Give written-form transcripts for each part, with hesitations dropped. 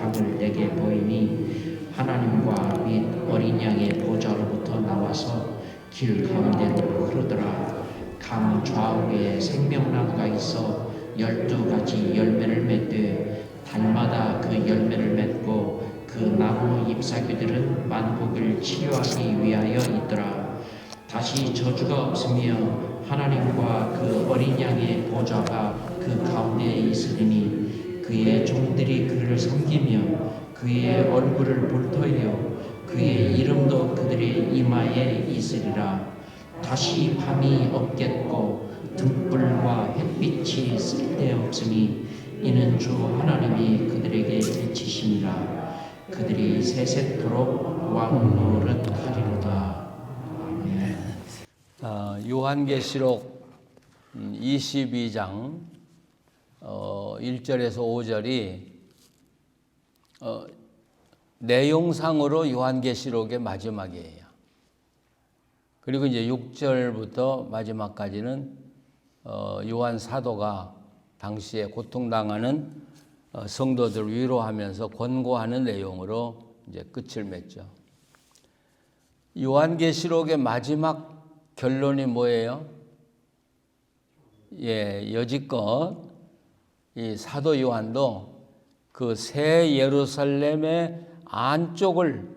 사람을 내게 보이니 하나님과 및 어린 양의 보좌로부터 나와서 길 가운데로 흐르더라. 강 좌우에 생명나무가 있어 12가지 열매를 맺되 달마다 그 열매를 맺고 그 나무 잎사귀들은 만국을 치유하기 위하여 있더라. 다시 저주가 없으며 하나님과 그 어린 양의 보좌가 그 가운데에 있으리니 그의 종들이 그를 섬기며 그의 얼굴을 볼 터이요 그의 이름도 그들의 이마에 있으리라. 다시 밤이 없겠고 등불과 햇빛이 쓸데없으니 이는 주 하나님이 그들에게 비치심이라. 그들이 세세토록 왕 노릇하리로다. 아멘. 요한계시록 22장 1절에서 5절이 내용상으로 요한계시록의 마지막이에요. 그리고 이제 6절부터 마지막까지는 요한 사도가 당시에 고통당하는 성도들을 위로하면서 권고하는 내용으로 이제 끝을 맺죠. 요한계시록의 마지막 결론이 뭐예요? 여지껏 이 사도 요한도 그 새 예루살렘의 안쪽을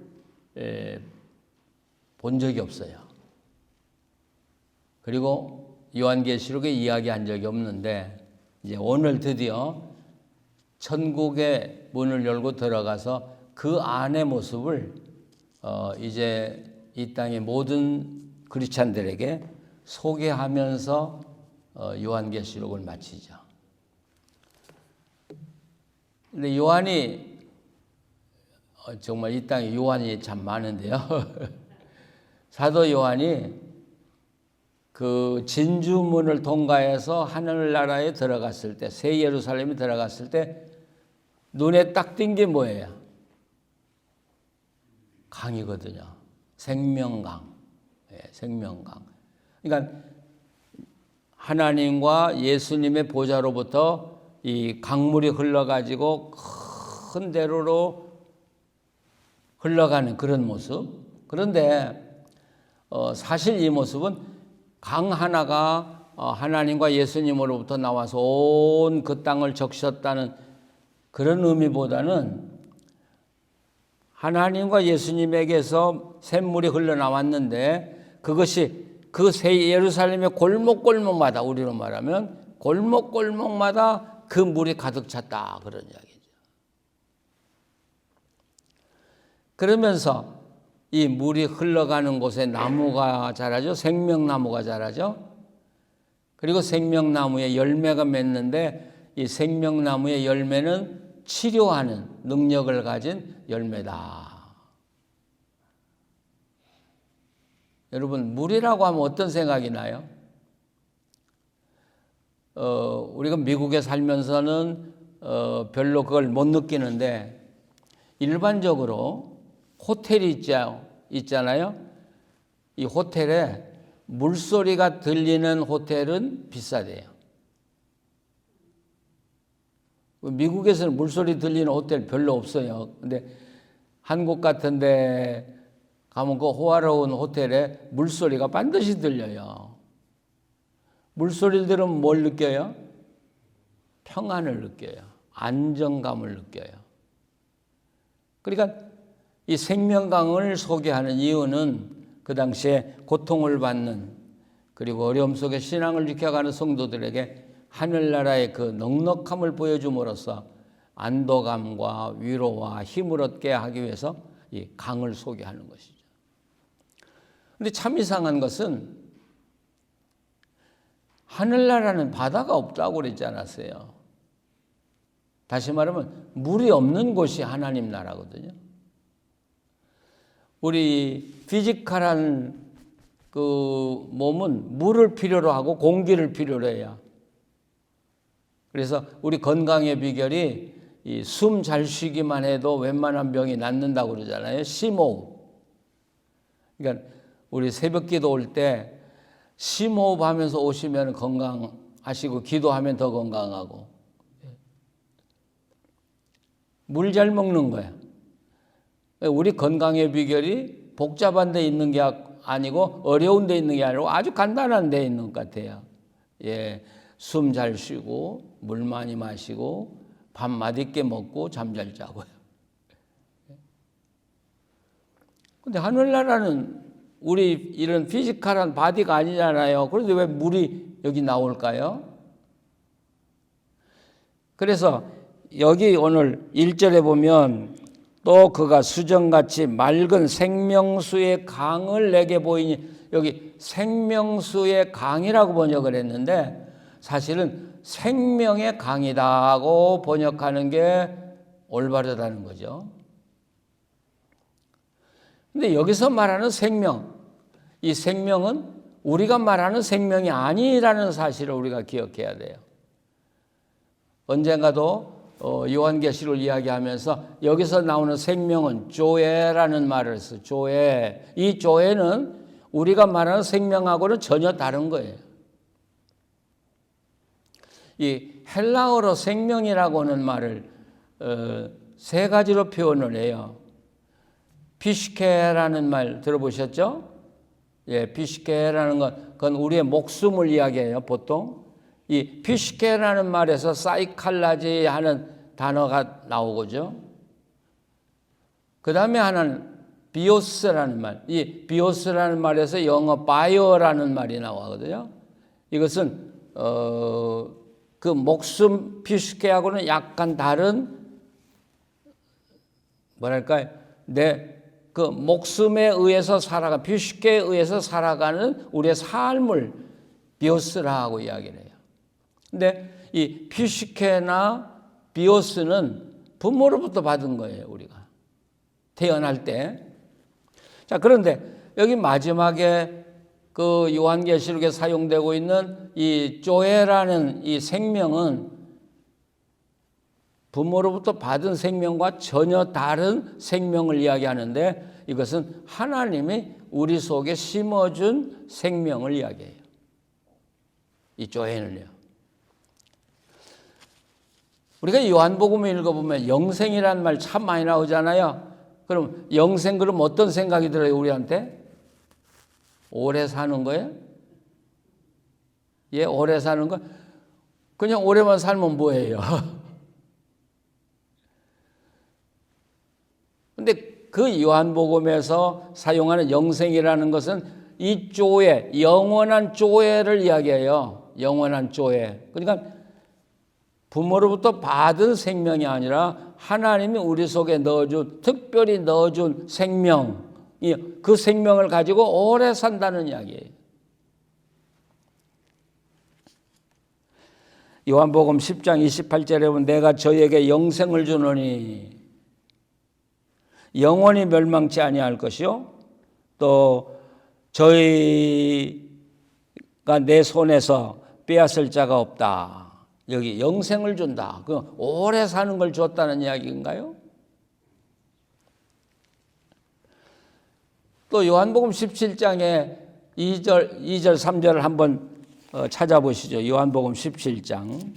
본 적이 없어요. 그리고 요한계시록에 이야기한 적이 없는데 이제 오늘 드디어 천국의 문을 열고 들어가서 그 안의 모습을 이제 이 땅의 모든 크리스찬들에게 소개하면서 요한계시록을 마치죠. 근데 요한이 정말 이 땅에 요한이 참 많은데요. 사도 요한이 그 진주문을 통과해서 하늘나라에 들어갔을 때, 새 예루살렘에 들어갔을 때 눈에 딱 띈 게 뭐예요? 강이거든요. 생명강. 생명강. 그러니까 하나님과 예수님의 보좌로부터 이 강물이 흘러가지고 큰 대로로 흘러가는 그런 모습. 그런데 사실 이 모습은 강 하나가 하나님과 예수님으로부터 나와서 온 그 땅을 적셨다는 그런 의미보다는 하나님과 예수님에게서 샘물이 흘러나왔는데 그것이 그 새 예루살렘의 골목골목마다, 우리로 말하면 골목골목마다 그 물이 가득 찼다, 그런 이야기죠. 그러면서 이 물이 흘러가는 곳에 나무가 자라죠. 생명나무가 자라죠. 그리고 생명나무에 열매가 맺는데 이 생명나무의 열매는 치료하는 능력을 가진 열매다. 여러분, 물이라고 하면 어떤 생각이 나요? 우리가 미국에 살면서는 별로 그걸 못 느끼는데 일반적으로 호텔이 있잖아요. 이 호텔에 물소리가 들리는 호텔은 비싸대요. 미국에서는 물소리 들리는 호텔 별로 없어요. 근데 한국 같은데 가면 그 호화로운 호텔에 물소리가 반드시 들려요. 물소리를 들으면 뭘 느껴요? 평안을 느껴요. 안정감을 느껴요. 그러니까 이 생명강을 소개하는 이유는 그 당시에 고통을 받는 그리고 어려움 속에 신앙을 지켜가는 성도들에게 하늘나라의 그 넉넉함을 보여줌으로써 안도감과 위로와 힘을 얻게 하기 위해서 이 강을 소개하는 것이죠. 그런데 참 이상한 것은 하늘나라는 바다가 없다고 그러지 않았어요. 다시 말하면 물이 없는 곳이 하나님 나라거든요. 우리 피지컬한 그 몸은 물을 필요로 하고 공기를 필요로 해요. 그래서 우리 건강의 비결이 이 숨 잘 쉬기만 해도 웬만한 병이 낫는다고 그러잖아요. 심호흡. 그러니까 우리 새벽기도 올 때 심호흡 하면서 오시면 건강하시고 기도하면 더 건강하고. 물 잘 먹는 거야. 우리 건강의 비결이 복잡한 데 있는 게 아니고 어려운 데 있는 게 아니고 아주 간단한 데 있는 것 같아요. 예, 숨 잘 쉬고 물 많이 마시고 밥 맛있게 먹고 잠 잘 자고요. 근데 하늘나라는 우리 이런 피지컬한 바디가 아니잖아요. 그런데 왜 물이 여기 나올까요? 그래서 여기 오늘 1절에 보면 또 그가 수정같이 맑은 생명수의 강을 내게 보이니, 여기 생명수의 강이라고 번역을 했는데 사실은 생명의 강이다고 번역하는 게 올바르다는 거죠. 근데 여기서 말하는 생명, 이 생명은 우리가 말하는 생명이 아니라는 사실을 우리가 기억해야 돼요. 언젠가도 요한계시를 이야기하면서 여기서 나오는 생명은 조에라는 말을 했어요. 조에. 이 조에는 우리가 말하는 생명하고는 전혀 다른 거예요. 이 헬라어로 생명이라고 하는 말을 세 가지로 표현을 해요. 피시케라는 말 들어보셨죠? 예, 피시케라는 그건 우리의 목숨을 이야기해요, 보통. 이 피시케라는 말에서 사이칼라지 하는 단어가 나오고죠. 그 다음에 하나는 비오스라는 말. 이 비오스라는 말에서 영어 바이오라는 말이 나오거든요. 이것은 그 목숨 피시케하고는 약간 다른, 뭐랄까요? 그 목숨에 의해서 피시케에 의해서 살아가는 우리의 삶을 비오스라고 이야기를 해요. 근데 이 피시케나 비오스는 부모로부터 받은 거예요, 우리가. 태어날 때. 자, 그런데 여기 마지막에 그 요한계시록에 사용되고 있는 이 조에라는 이 생명은 부모로부터 받은 생명과 전혀 다른 생명을 이야기하는데 이것은 하나님이 우리 속에 심어준 생명을 이야기해요. 이 조에는요. 우리가 요한복음을 읽어보면 영생이라는 말 참 많이 나오잖아요. 그럼 영생, 그럼 어떤 생각이 들어요, 우리한테? 오래 사는 거예요? 예, 오래 사는 거? 그냥 오래만 살면 뭐예요? 근데 그 요한복음에서 사용하는 영생이라는 것은 이 조에, 영원한 조에를 이야기해요. 영원한 조에. 그러니까 부모로부터 받은 생명이 아니라 하나님이 우리 속에 넣어준, 특별히 넣어준 생명, 그 생명을 가지고 오래 산다는 이야기예요. 요한복음 10장 28절에 보면 내가 저에게 영생을 주노니 영원히 멸망치 아니할 것이요 또 저희가 내 손에서 빼앗을 자가 없다. 여기 영생을 준다. 그 오래 사는 걸 줬다는 이야기인가요? 또 요한복음 17장에 2절 3절을 한번 찾아보시죠. 요한복음 17장.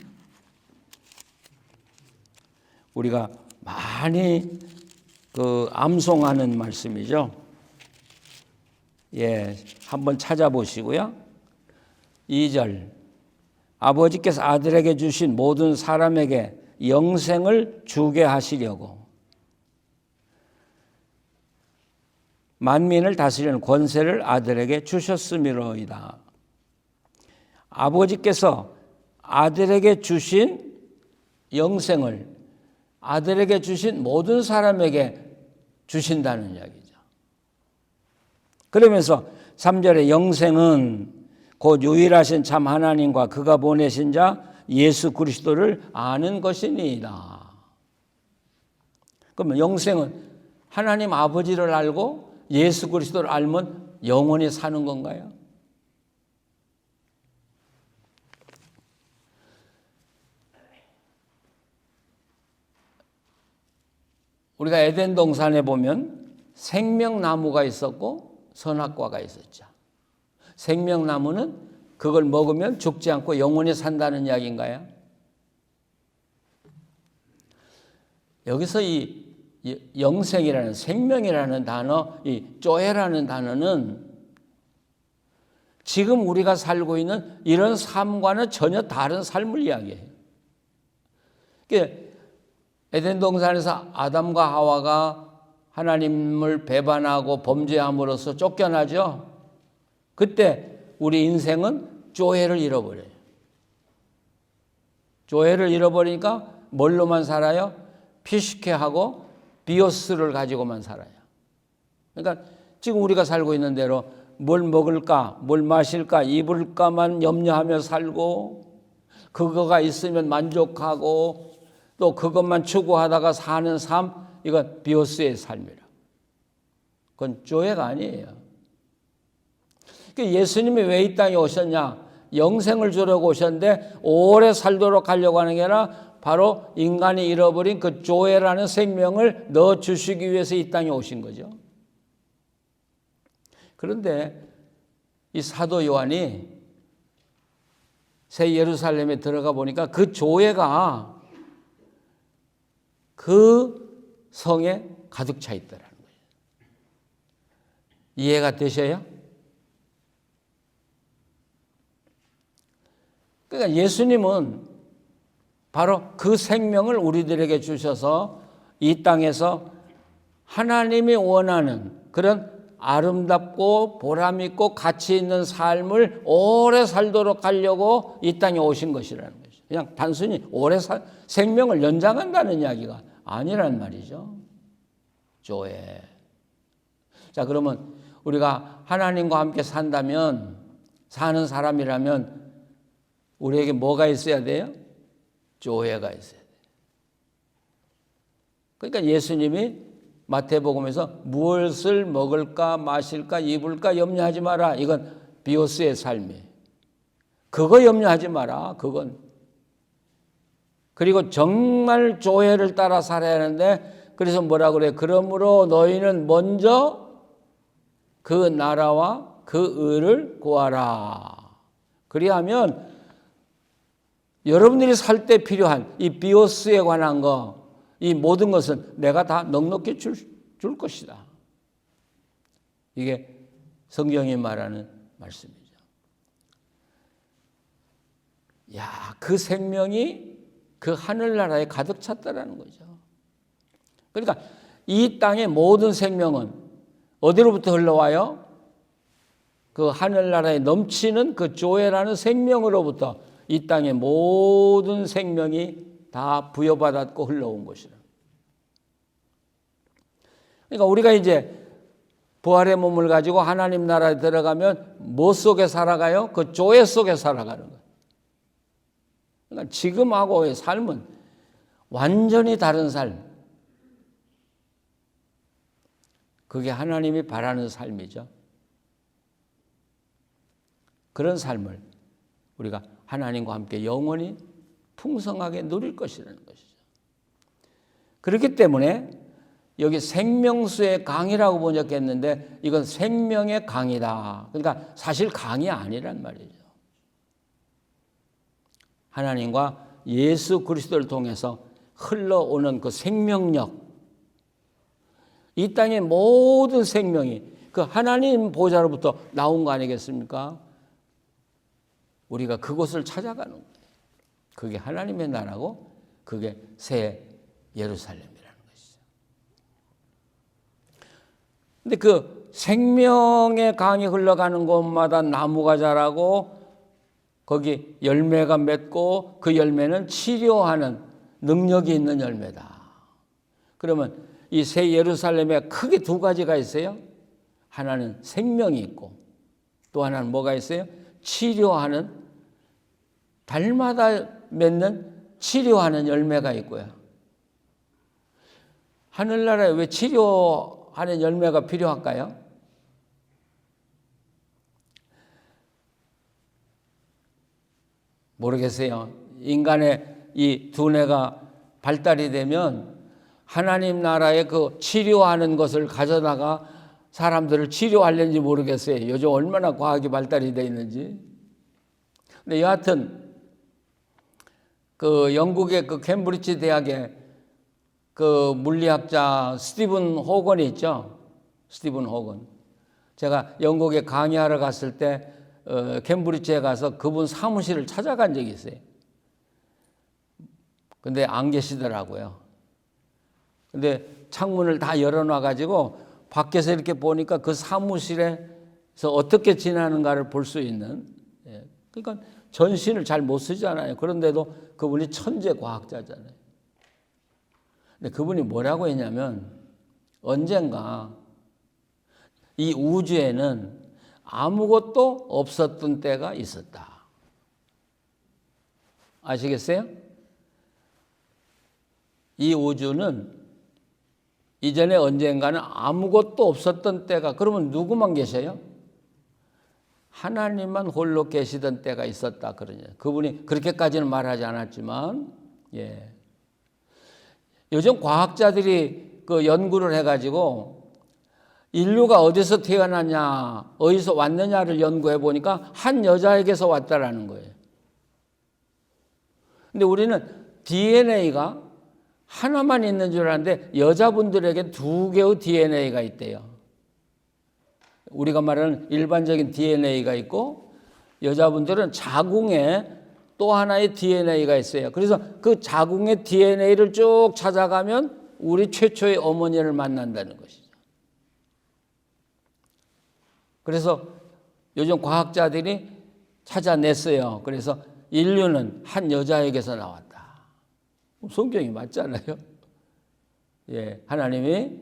우리가 많이 암송하는 말씀이죠. 예, 한번 찾아보시고요. 2절. 아버지께서 아들에게 주신 모든 사람에게 영생을 주게 하시려고 만민을 다스리는 권세를 아들에게 주셨음이로이다. 아버지께서 아들에게 주신 영생을 아들에게 주신 모든 사람에게 주신다는 이야기죠. 그러면서 3절에 영생은 곧 유일하신 참 하나님과 그가 보내신 자 예수 그리스도를 아는 것이니이다. 그러면 영생은 하나님 아버지를 알고 예수 그리스도를 알면 영원히 사는 건가요? 우리가 에덴 동산에 보면 생명나무가 있었고 선악과가 있었죠. 생명나무는 그걸 먹으면 죽지 않고 영원히 산다는 이야기인가요? 여기서 이 영생이라는 생명이라는 단어, 이 조에라는 단어는 지금 우리가 살고 있는 이런 삶과는 전혀 다른 삶을 이야기해요. 에덴 동산에서 아담과 하와가 하나님을 배반하고 범죄함으로써 쫓겨나죠. 그때 우리 인생은 조회를 잃어버려요. 조회를 잃어버리니까 뭘로만 살아요? 피시케하고 비오스를 가지고만 살아요. 그러니까 지금 우리가 살고 있는 대로 뭘 먹을까, 뭘 마실까, 입을까만 염려하며 살고, 그거가 있으면 만족하고 또 그것만 추구하다가 사는 삶, 이건 비오스의 삶이라. 그건 조회가 아니에요. 예수님이 왜 이 땅에 오셨냐? 영생을 주려고 오셨는데 오래 살도록 하려고 하는 게 아니라 바로 인간이 잃어버린 그 조회라는 생명을 넣어주시기 위해서 이 땅에 오신 거죠. 그런데 이 사도 요한이 새 예루살렘에 들어가 보니까 그 조회가 그 성에 가득 차 있더라는 거예요. 이해가 되셔요? 그러니까 예수님은 바로 그 생명을 우리들에게 주셔서 이 땅에서 하나님이 원하는 그런 아름답고 보람있고 가치 있는 삶을 오래 살도록 하려고 이 땅에 오신 것이라는 거죠. 그냥 단순히 오래 생명을 연장한다는 이야기가 아니란 말이죠. 조회. 자, 그러면 우리가 하나님과 함께 산다면, 사는 사람이라면 우리에게 뭐가 있어야 돼요? 조회가 있어야 돼요. 그러니까 예수님이 마태복음에서 무엇을 먹을까 마실까 입을까 염려하지 마라. 이건 비오스의 삶이에요. 그거 염려하지 마라. 그건. 그리고 정말 조회를 따라 살아야 하는데, 그래서 뭐라 그래요? 그러므로 너희는 먼저 그 나라와 그 의를 구하라. 그리하면 여러분들이 살 때 필요한 이 비오스에 관한 거, 이 모든 것은 내가 다 넉넉히 줄 것이다. 이게 성경이 말하는 말씀이죠. 야, 그 생명이 그 하늘나라에 가득 찼다라는 거죠. 그러니까 이 땅의 모든 생명은 어디로부터 흘러와요? 그 하늘나라에 넘치는 그 조회라는 생명으로부터 이 땅의 모든 생명이 다 부여받았고 흘러온 것이라. 그러니까 우리가 이제 부활의 몸을 가지고 하나님 나라에 들어가면 뭐 속에 살아가요? 그 조회 속에 살아가는 거예요. 그러니까 지금하고의 삶은 완전히 다른 삶. 그게 하나님이 바라는 삶이죠. 그런 삶을 우리가 하나님과 함께 영원히 풍성하게 누릴 것이라는 것이죠. 그렇기 때문에 여기 생명수의 강이라고 번역했는데 이건 생명의 강이다. 그러니까 사실 강이 아니란 말이죠. 하나님과 예수 그리스도를 통해서 흘러오는 그 생명력, 이 땅의 모든 생명이 그 하나님 보좌로부터 나온 거 아니겠습니까? 우리가 그곳을 찾아가는 거예요. 그게 하나님의 나라고 그게 새 예루살렘이라는 것이죠. 근데 그 생명의 강이 흘러가는 곳마다 나무가 자라고 거기 열매가 맺고 그 열매는 치료하는 능력이 있는 열매다. 그러면 이 새 예루살렘에 크게 두 가지가 있어요. 하나는 생명이 있고 또 하나는 뭐가 있어요? 치료하는, 달마다 맺는 치료하는 열매가 있고요. 하늘나라에 왜 치료하는 열매가 필요할까요? 모르겠어요. 인간의 이 두뇌가 발달이 되면 하나님 나라의 그 치료하는 것을 가져다가 사람들을 치료하려는지 모르겠어요. 요즘 얼마나 과학이 발달이 되어 있는지. 근데 여하튼 그 영국의 그 캠브리지 대학에 그 물리학자 스티븐 호건이 있죠. 스티븐 호건. 제가 영국에 강의하러 갔을 때 캠브리지에 가서 그분 사무실을 찾아간 적이 있어요. 근데 안 계시더라고요. 근데 창문을 다 열어놔가지고 밖에서 이렇게 보니까 그 사무실에서 어떻게 지나는가를 볼 수 있는. 그러니까 전신을 잘 못 쓰잖아요. 그런데도 그분이 천재 과학자잖아요. 근데 그분이 뭐라고 했냐면 언젠가 이 우주에는 아무것도 없었던 때가 있었다. 아시겠어요? 이 우주는 이전에 언젠가는 아무것도 없었던 때가, 그러면 누구만 계셔요? 하나님만 홀로 계시던 때가 있었다. 그러냐. 그분이 그렇게까지는 말하지 않았지만, 예. 요즘 과학자들이 그 연구를 해가지고 인류가 어디서 태어났냐, 어디서 왔느냐를 연구해 보니까 한 여자에게서 왔다라는 거예요. 근데 우리는 DNA가 하나만 있는 줄 알았는데 여자분들에게 2개의 DNA가 있대요. 우리가 말하는 일반적인 DNA가 있고 여자분들은 자궁에 또 하나의 DNA가 있어요. 그래서 그 자궁의 DNA를 쭉 찾아가면 우리 최초의 어머니를 만난다는 것이죠. 그래서 요즘 과학자들이 찾아냈어요. 그래서 인류는 한 여자에게서 나왔다. 성경이 맞잖아요. 예, 하나님이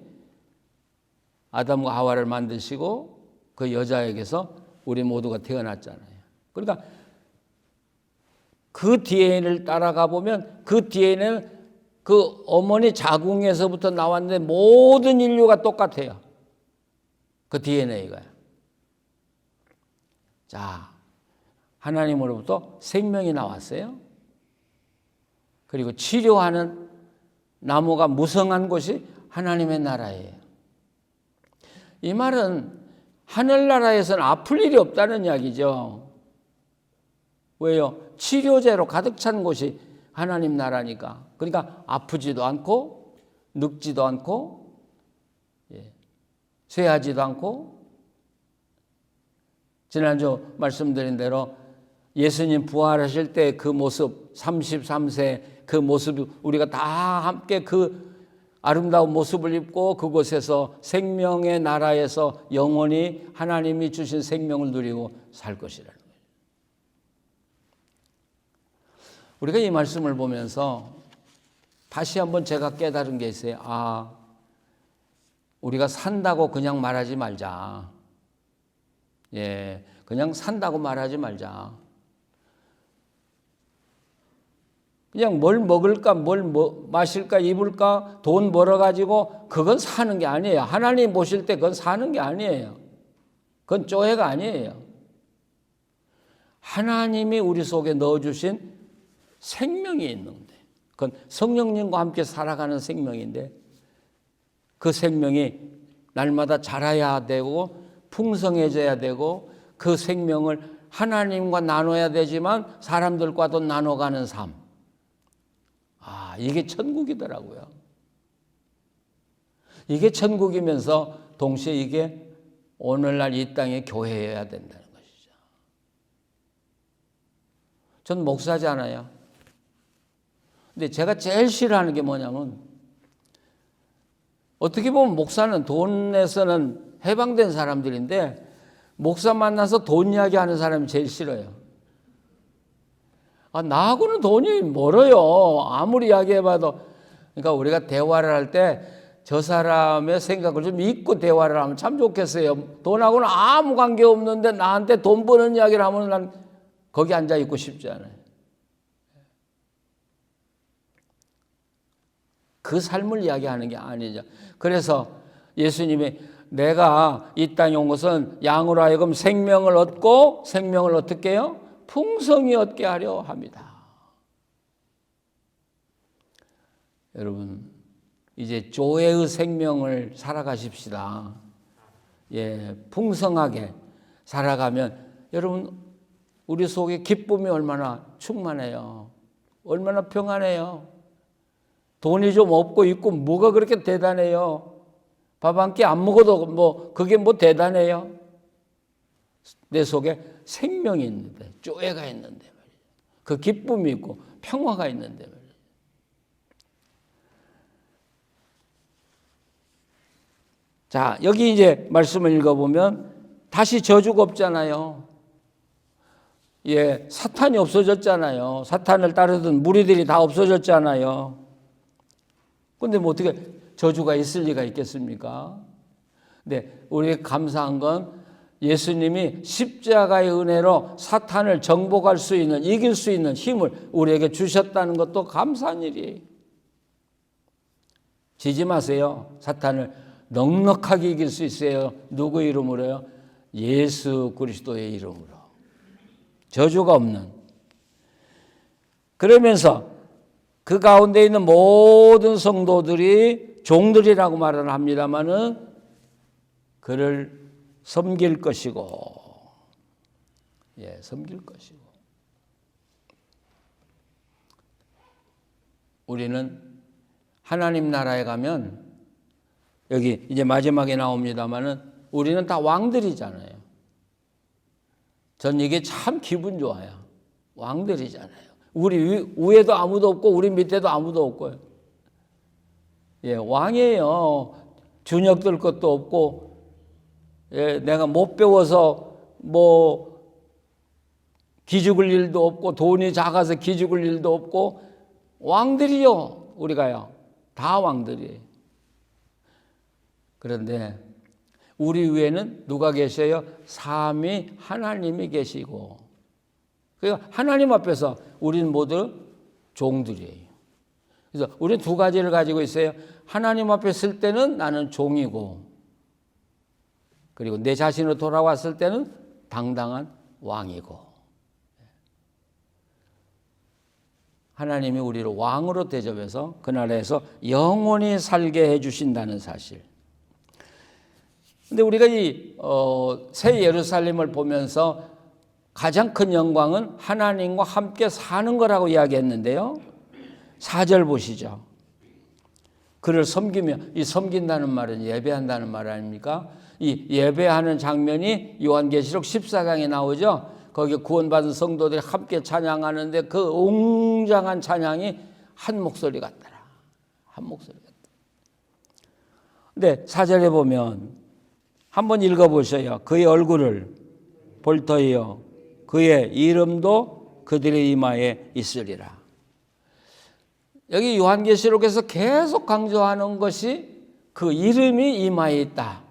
아담과 하와를 만드시고 그 여자에게서 우리 모두가 태어났잖아요. 그러니까 그 DNA를 따라가 보면 그 DNA는 그 어머니 자궁에서부터 나왔는데 모든 인류가 똑같아요. 그 DNA가. 자, 하나님으로부터 생명이 나왔어요. 그리고 치료하는 나무가 무성한 곳이 하나님의 나라예요. 이 말은 하늘나라에서는 아플 일이 없다는 이야기죠. 왜요? 치료제로 가득 찬 곳이 하나님 나라니까. 그러니까 아프지도 않고 늙지도 않고 쇠하지도 않고. 지난주 말씀드린 대로 예수님 부활하실 때 그 모습, 33세 그 모습, 우리가 다 함께 그 아름다운 모습을 입고 그곳에서 생명의 나라에서 영원히 하나님이 주신 생명을 누리고 살 것이라는 거예요. 우리가 이 말씀을 보면서 다시 한번 제가 깨달은 게 있어요. 아, 우리가 산다고 그냥 말하지 말자. 예, 그냥 산다고 말하지 말자. 그냥 뭘 먹을까, 마실까, 입을까, 돈 벌어가지고 그건 사는 게 아니에요. 하나님 보실 때 그건 사는 게 아니에요. 그건 쪼해가 아니에요. 하나님이 우리 속에 넣어주신 생명이 있는데, 그건 성령님과 함께 살아가는 생명인데, 그 생명이 날마다 자라야 되고 풍성해져야 되고 그 생명을 하나님과 나눠야 되지만 사람들과도 나눠가는 삶. 아, 이게 천국이더라고요. 이게 천국이면서 동시에 이게 오늘날 이 땅의 교회여야 된다는 것이죠. 전 목사잖아요. 근데 제가 제일 싫어하는 게 뭐냐면 어떻게 보면 목사는 돈 내서는 해방된 사람들인데 목사 만나서 돈 이야기하는 사람이 제일 싫어요. 아, 나하고는 돈이 멀어요. 아무리 이야기해봐도. 그러니까 우리가 대화를 할 때 저 사람의 생각을 좀 믿고 대화를 하면 참 좋겠어요. 돈하고는 아무 관계 없는데 나한테 돈 버는 이야기를 하면 난 거기 앉아 있고 싶지 않아요. 그 삶을 이야기하는 게 아니죠. 그래서 예수님이 내가 이 땅에 온 것은 양으로 하여금 생명을 얻고 생명을 어떻게 해요? 풍성히 얻게 하려 합니다. 여러분, 이제 조회의 생명을 살아가십시다. 예, 풍성하게 살아가면 여러분 우리 속에 기쁨이 얼마나 충만해요. 얼마나 평안해요. 돈이 좀 없고 있고 뭐가 그렇게 대단해요? 밥 한 끼 안 먹어도 뭐 그게 뭐 대단해요? 내 속에 생명이 있는데, 조예가 있는데 말이에요. 그 기쁨이 있고 평화가 있는데 말이에요. 자, 여기 이제 말씀을 읽어보면 다시 저주가 없잖아요. 예, 사탄이 없어졌잖아요. 사탄을 따르던 무리들이 다 없어졌잖아요. 근데 뭐 어떻게 저주가 있을 리가 있겠습니까? 근데 우리 감사한 건 예수님이 십자가의 은혜로 사탄을 정복할 수 있는, 이길 수 있는 힘을 우리에게 주셨다는 것도 감사한 일이에요. 지지 마세요. 사탄을 넉넉하게 이길 수 있어요. 누구의 이름으로요? 예수 그리스도의 이름으로. 저주가 없는. 그러면서 그 가운데 있는 모든 성도들이 종들이라고 말을 합니다마는 그를 섬길 것이고, 예, 섬길 것이고. 우리는 하나님 나라에 가면 여기 이제 마지막에 나옵니다마는 우리는 다 왕들이잖아요. 전 이게 참 기분 좋아요. 왕들이잖아요. 우리 위에도 아무도 없고 우리 밑에도 아무도 없고요. 예, 왕이에요. 주눅 들 것도 없고, 예, 내가 못 배워서 뭐 기죽을 일도 없고, 돈이 작아서 기죽을 일도 없고, 왕들이요. 우리가요. 다 왕들이에요. 그런데 우리 위에는 누가 계셔요? 삼위 하나님이 계시고, 그러니까 하나님 앞에서 우리는 모두 종들이에요. 그래서 우리는 두 가지를 가지고 있어요. 하나님 앞에 설 때는 나는 종이고, 그리고 내 자신으로 돌아왔을 때는 당당한 왕이고. 하나님이 우리를 왕으로 대접해서 그 나라에서 영원히 살게 해주신다는 사실. 근데 우리가 이 새 예루살렘을 보면서 가장 큰 영광은 하나님과 함께 사는 거라고 이야기했는데요. 4절 보시죠. 그를 섬기며, 이 섬긴다는 말은 예배한다는 말 아닙니까? 이 예배하는 장면이 요한계시록 14강에 나오죠. 거기 구원받은 성도들이 함께 찬양하는데 그 웅장한 찬양이 한 목소리 같더라. 한 목소리 같더라. 근데 4절에 보면 한번 읽어보세요. 그의 얼굴을 볼 터이요 그의 이름도 그들의 이마에 있으리라. 여기 요한계시록에서 계속 강조하는 것이 그 이름이 이마에 있다.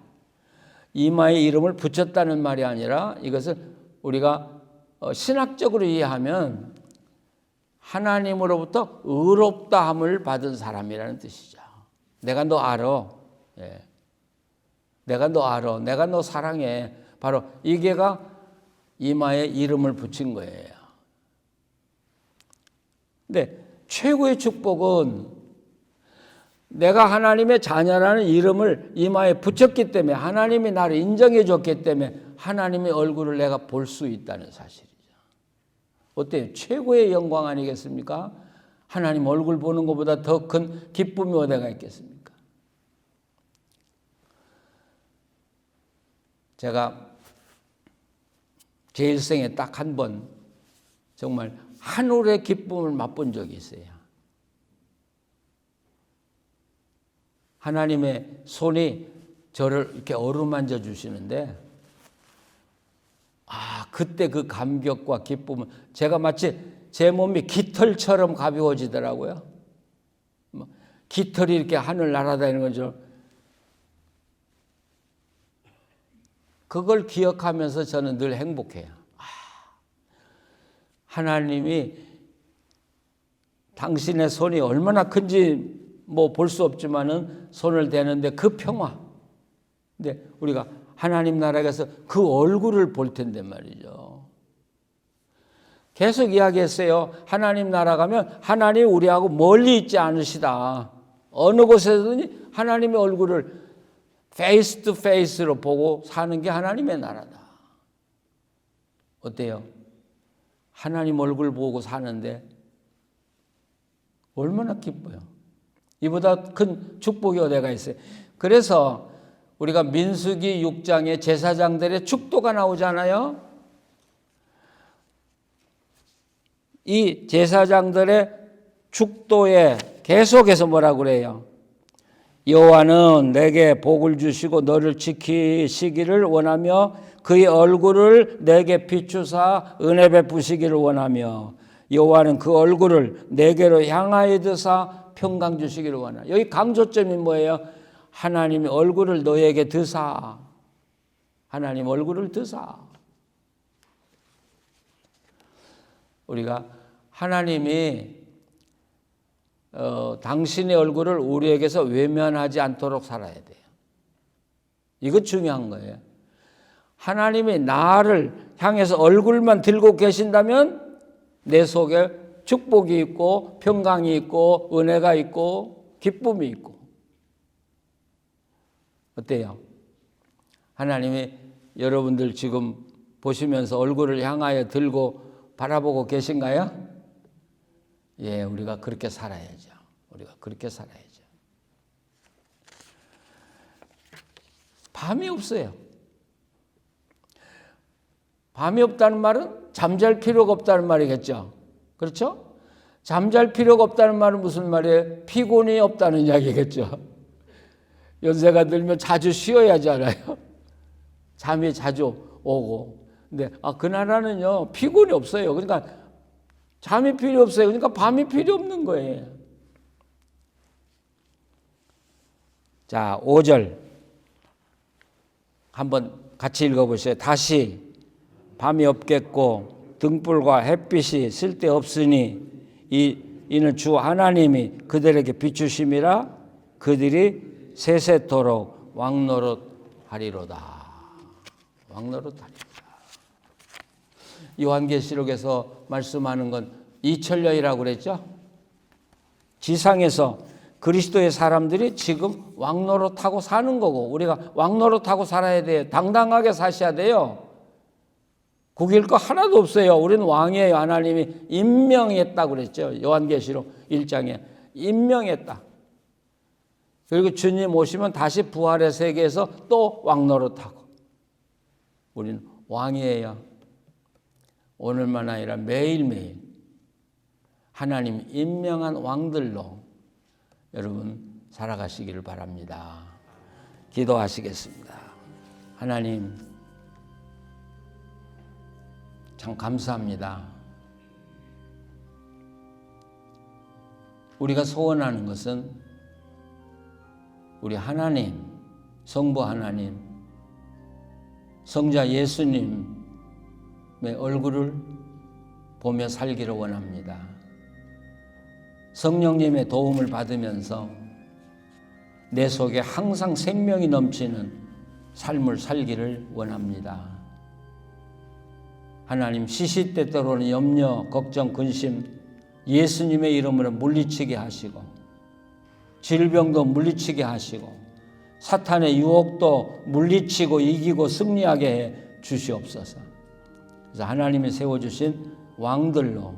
이마에 이름을 붙였다는 말이 아니라 이것을 우리가 신학적으로 이해하면 하나님으로부터 의롭다함을 받은 사람이라는 뜻이죠. 내가 너 알아. 예. 내가 너 알아. 내가 너 사랑해. 바로 이게가 이마에 이름을 붙인 거예요. 근데 최고의 축복은 내가 하나님의 자녀라는 이름을 이마에 붙였기 때문에, 하나님이 나를 인정해 줬기 때문에 하나님의 얼굴을 내가 볼 수 있다는 사실이죠. 어때요? 최고의 영광 아니겠습니까? 하나님 얼굴 보는 것보다 더 큰 기쁨이 어디가 있겠습니까? 제가 제 일생에 딱 한 번 정말 하늘의 기쁨을 맛본 적이 있어요. 하나님의 손이 저를 이렇게 어루만져 주시는데, 그때 그 감격과 기쁨은 제가 마치 제 몸이 깃털처럼 가벼워지더라고요. 깃털이 이렇게 하늘 날아다니는 거죠. 그걸 기억하면서 저는 늘 행복해요. 하나님이 당신의 손이 얼마나 큰지 뭐 볼 수 없지만은 손을 대는데 그 평화. 근데 우리가 하나님 나라에 가서 그 얼굴을 볼 텐데 말이죠. 계속 이야기했어요. 하나님 나라 가면 하나님이 우리하고 멀리 있지 않으시다. 어느 곳에서든지 하나님의 얼굴을 페이스 투 페이스로 보고 사는 게 하나님의 나라다. 어때요? 하나님 얼굴 보고 사는데 얼마나 기뻐요. 이보다 큰 축복이 어디가 있어요? 그래서 우리가 민수기 6장에 제사장들의 축도가 나오잖아요. 이 제사장들의 축도에 계속해서 뭐라고 그래요? 여호와는 내게 복을 주시고 너를 지키시기를 원하며 그의 얼굴을 내게 비추사 은혜 베푸시기를 원하며 여호와는 그 얼굴을 내게로 향하여 드사 평강 주시기를 원하며. 여기 강조점이 뭐예요? 하나님이 얼굴을 너에게 드사. 하나님 얼굴을 드사. 우리가 하나님이 당신의 얼굴을 우리에게서 외면하지 않도록 살아야 돼요. 이거 중요한 거예요. 하나님이 나를 향해서 얼굴만 들고 계신다면 내 속에 축복이 있고 평강이 있고 은혜가 있고 기쁨이 있고. 어때요? 하나님이 여러분들 지금 보시면서 얼굴을 향하여 들고 바라보고 계신가요? 예, 우리가 그렇게 살아야죠. 우리가 그렇게 살아야죠. 밤이 없어요. 밤이 없다는 말은 잠잘 필요가 없다는 말이겠죠. 그렇죠? 잠잘 필요가 없다는 말은 무슨 말이에요? 피곤이 없다는 이야기겠죠. 연세가 들면 자주 쉬어야 하잖아요. 잠이 자주 오고. 근데 그 나라는요 피곤이 없어요. 그러니까 잠이 필요 없어요. 그러니까 밤이 필요 없는 거예요. 자, 5절 한번 같이 읽어보세요. 다시 밤이 없겠고 등불과 햇빛이 쓸데없으니 이는 주 하나님이 그들에게 비추심이라 그들이 세세토록 왕노릇하리로다. 왕노릇하리로다. 요한계시록에서 말씀하는 건 2000년이라고 그랬죠. 지상에서 그리스도의 사람들이 지금 왕노릇하고 사는 거고 우리가 왕노릇하고 살아야 돼요. 당당하게 사셔야 돼요. 구길 거 하나도 없어요. 우리는 왕이에요. 하나님이 임명했다고 그랬죠. 요한계시록 1장에 임명했다. 그리고 주님 오시면 다시 부활의 세계에서 또 왕노릇하고 우리는 왕이에요. 오늘만 아니라 매일매일 하나님 임명한 왕들로 여러분 살아가시기를 바랍니다. 기도하시겠습니다. 하나님 참 감사합니다. 우리가 소원하는 것은 우리 하나님, 성부 하나님, 성자 예수님의 얼굴을 보며 살기를 원합니다. 성령님의 도움을 받으면서 내 속에 항상 생명이 넘치는 삶을 살기를 원합니다. 하나님 시시때때로는 염려, 걱정, 근심 예수님의 이름으로 물리치게 하시고 질병도 물리치게 하시고 사탄의 유혹도 물리치고 이기고 승리하게 해 주시옵소서. 그래서 하나님이 세워주신 왕들로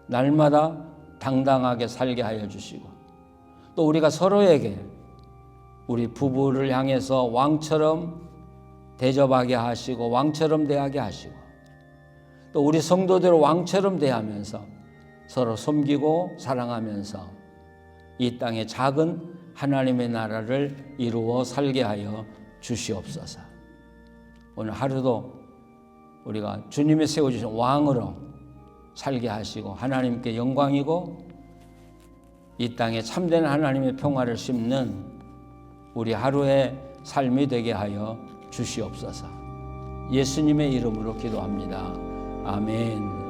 날마다 당당하게 살게 하여 주시고 또 우리가 서로에게 우리 부부를 향해서 왕처럼 대접하게 하시고 왕처럼 대하게 하시고 또 우리 성도들 왕처럼 대하면서 서로 섬기고 사랑하면서 이 땅의 작은 하나님의 나라를 이루어 살게 하여 주시옵소서. 오늘 하루도 우리가 주님이 세워주신 왕으로 살게 하시고 하나님께 영광이고 이 땅에 참된 하나님의 평화를 심는 우리 하루의 삶이 되게 하여 주시옵소서. 예수님의 이름으로 기도합니다. 아멘.